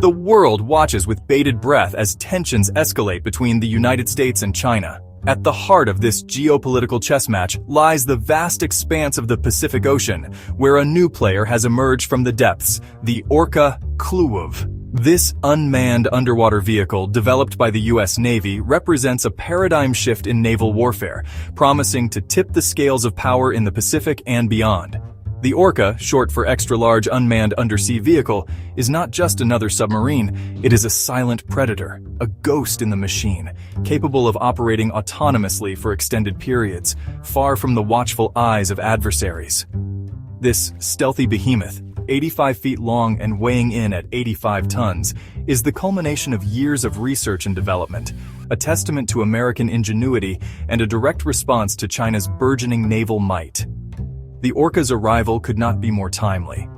The world watches with bated breath as tensions escalate between the United States and China. At the heart of this geopolitical chess match lies the vast expanse of the Pacific Ocean, where a new player has emerged from the depths, the ORCA. This unmanned underwater vehicle, developed by the U.S. Navy, represents a paradigm shift in naval warfare, promising to tip the scales of power in the Pacific and beyond. The ORCA, short for Extra-Large Unmanned Undersea Vehicle, is not just another submarine, it is a silent predator, a ghost in the machine, capable of operating autonomously for extended periods, far from the watchful eyes of adversaries. This stealthy behemoth, 85 feet long and weighing in at 85 tons, is the culmination of years of research and development, a testament to American ingenuity and a direct response to China's burgeoning naval might. The ORCA's arrival could not be more timely.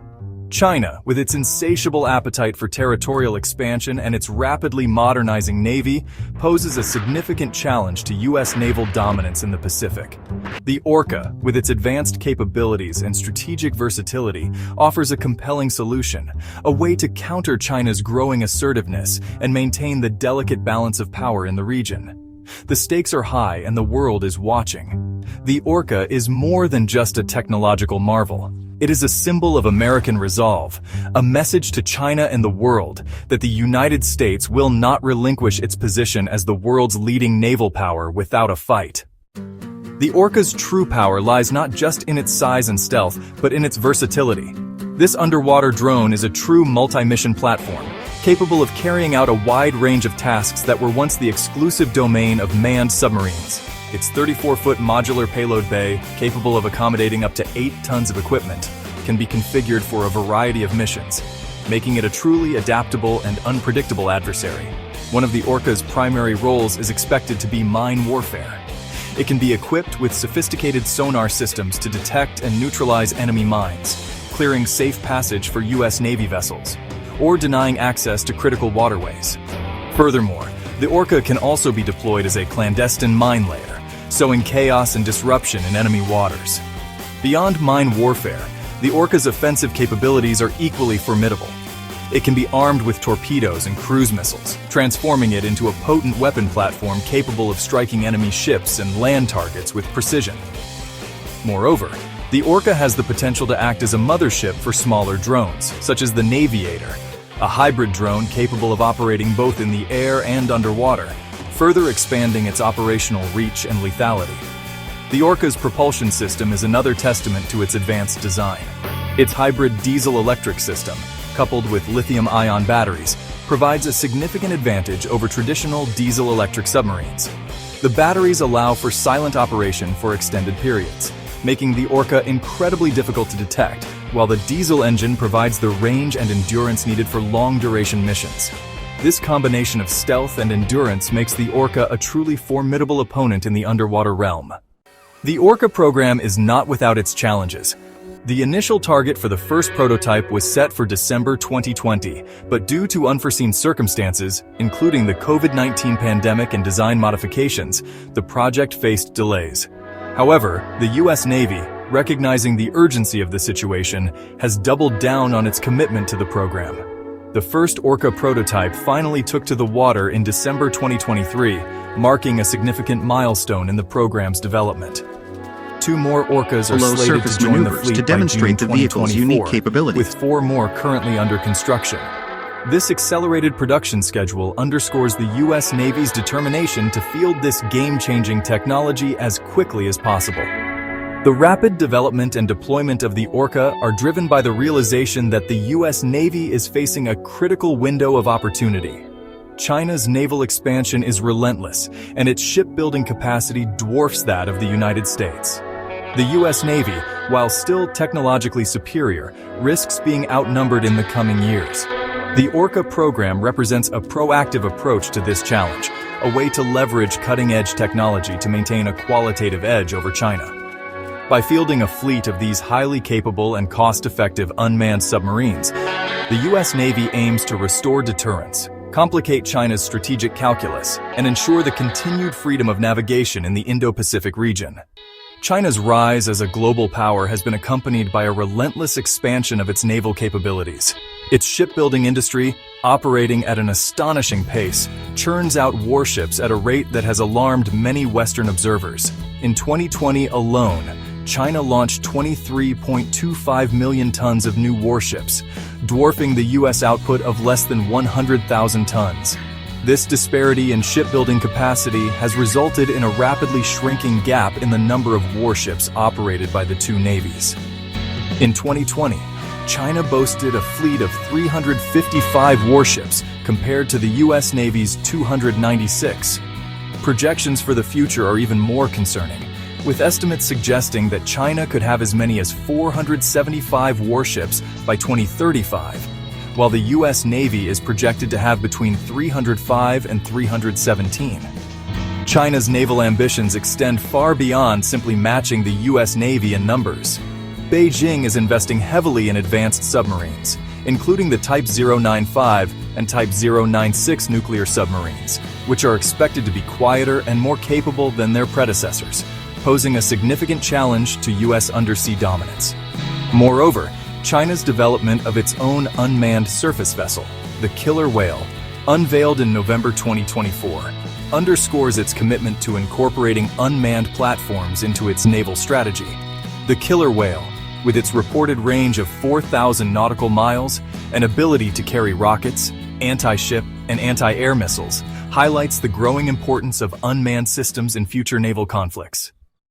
China, with its insatiable appetite for territorial expansion and its rapidly modernizing navy, poses a significant challenge to U.S. naval dominance in the Pacific. The ORCA, with its advanced capabilities and strategic versatility, offers a compelling solution, a way to counter China's growing assertiveness and maintain the delicate balance of power in the region. The stakes are high and the world is watching. The ORCA is more than just a technological marvel. It is a symbol of American resolve, a message to China and the world that the United States will not relinquish its position as the world's leading naval power without a fight. The ORCA's true power lies not just in its size and stealth, but in its versatility. This underwater drone is a true multi-mission platform, capable of carrying out a wide range of tasks that were once the exclusive domain of manned submarines. Its 34-foot modular payload bay, capable of accommodating up to 8 tons of equipment, can be configured for a variety of missions, making it a truly adaptable and unpredictable adversary. One of the ORCA's primary roles is expected to be mine warfare. It can be equipped with sophisticated sonar systems to detect and neutralize enemy mines, clearing safe passage for U.S. Navy vessels, or denying access to critical waterways. Furthermore, the ORCA can also be deployed as a clandestine mine layer, sowing chaos and disruption in enemy waters. Beyond mine warfare, the ORCA's offensive capabilities are equally formidable. It can be armed with torpedoes and cruise missiles, transforming it into a potent weapon platform capable of striking enemy ships and land targets with precision. Moreover, the ORCA has the potential to act as a mothership for smaller drones, such as the Naviator, a hybrid drone capable of operating both in the air and underwater, further expanding its operational reach and lethality. The ORCA's propulsion system is another testament to its advanced design. Its hybrid diesel-electric system, coupled with lithium-ion batteries, provides a significant advantage over traditional diesel-electric submarines. The batteries allow for silent operation for extended periods, making the ORCA incredibly difficult to detect, while the diesel engine provides the range and endurance needed for long-duration missions. This combination of stealth and endurance makes the ORCA a truly formidable opponent in the underwater realm. The ORCA program is not without its challenges. The initial target for the first prototype was set for December 2020, but due to unforeseen circumstances, including the COVID-19 pandemic and design modifications, the project faced delays. However, the U.S. Navy, recognizing the urgency of the situation, has doubled down on its commitment to the program. The first ORCA prototype finally took to the water in December 2023, marking a significant milestone in the program's development. 2 more ORCAs are slated to join the fleet to demonstrate the vehicle's unique capabilities, with 4 more currently under construction. This accelerated production schedule underscores the U.S. Navy's determination to field this game-changing technology as quickly as possible. The rapid development and deployment of the ORCA are driven by the realization that the U.S. Navy is facing a critical window of opportunity. China's naval expansion is relentless, and its shipbuilding capacity dwarfs that of the United States. The U.S. Navy, while still technologically superior, risks being outnumbered in the coming years. The ORCA program represents a proactive approach to this challenge, a way to leverage cutting-edge technology to maintain a qualitative edge over China. By fielding a fleet of these highly capable and cost-effective unmanned submarines, the U.S. Navy aims to restore deterrence, complicate China's strategic calculus, and ensure the continued freedom of navigation in the Indo-Pacific region. China's rise as a global power has been accompanied by a relentless expansion of its naval capabilities. Its shipbuilding industry, operating at an astonishing pace, churns out warships at a rate that has alarmed many Western observers. In 2020 alone, China launched 23.25 million tons of new warships, dwarfing the U.S. output of less than 100,000 tons. This disparity in shipbuilding capacity has resulted in a rapidly shrinking gap in the number of warships operated by the two navies. In 2020, China boasted a fleet of 355 warships compared to the U.S. Navy's 296. Projections for the future are even more concerning, with estimates suggesting that China could have as many as 475 warships by 2035, while the U.S. Navy is projected to have between 305 and 317. China's naval ambitions extend far beyond simply matching the U.S. Navy in numbers. Beijing is investing heavily in advanced submarines, including the Type 095 and Type 096 nuclear submarines, which are expected to be quieter and more capable than their predecessors, posing a significant challenge to U.S. undersea dominance. Moreover, China's development of its own unmanned surface vessel, the Killer Whale, unveiled in November 2024, underscores its commitment to incorporating unmanned platforms into its naval strategy. The Killer Whale, with its reported range of 4,000 nautical miles and ability to carry rockets, anti-ship, and anti-air missiles, highlights the growing importance of unmanned systems in future naval conflicts.